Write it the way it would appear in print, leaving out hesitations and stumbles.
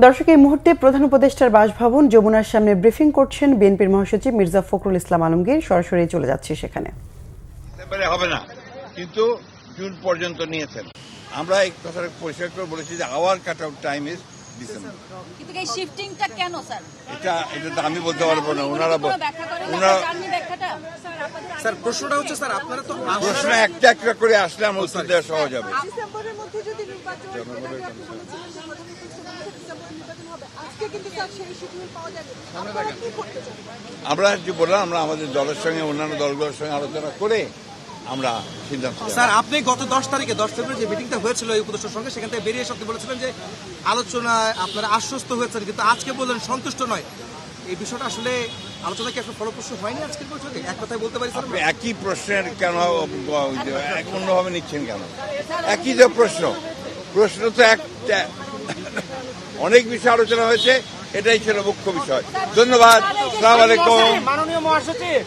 দর্শক, এই মুহূর্তে প্রধান উপদেষ্টার বাসভবন যমুনার সামনে ব্রিফিং করছেন বিএনপির মহাসচিব মির্জা ফখরুল ইসলাম আলমগীর। সরাসরি চলে যাচ্ছে সেখানে। হবে না, কিন্তু জুন পর্যন্ত নিয়েছেন। আমরা এই কথা পরিষ্কার করে বলেছি যে hour cut out time is December. কিন্তু এই শিফটিংটা কেন স্যার? এটা তো আমি বলতে পারবো না, ওনারা স্যার প্রশ্নটা হচ্ছে স্যার আপনারা তো প্রশ্ন একটা একটা করে আসলে আমার উত্তর দেওয়া সহজ হবে। ডিসেম্বরের মধ্যে যদি নির্বাচন আজকে কিন্তু স্যার সেই শিডিউল পাওয়া যাবে। আপনারা কি করতে চান? আমরা যে বললাম, আমরা আমাদের দলের সঙ্গে অন্যান্য দলগুলোর সঙ্গে আলোচনা করে আমরা সিদ্ধান্ত। স্যার আপনি গত 10 তারিখে 10 ফেব্রুয়ারি যে মিটিংটা হয়েছিল এই উপদেষ্টার সঙ্গে, সেখান থেকে বেরিয়ে আপনি বলেছিলেন যে আলোচনায় আপনারা আশ্বস্ত হয়েছেন, কিন্তু আজকে বললেন সন্তুষ্ট নয়। এই বিষয়টা আসলে আলোচনা কি আসলে ফলপ্রসূ হয়নি আজকের বৈঠকে? এক কথায় বলতে পারি স্যার। একই প্রশ্নের কেন অন্যভাবে নিচ্ছেন কেন? একই যে প্রশ্ন তো একটা, অনেক বিষয় আলোচনা হয়েছে, এটাই ছিল মুখ্য বিষয়। ধন্যবাদ। আসসালামু আলাইকুম। মাননীয় মহাসচিব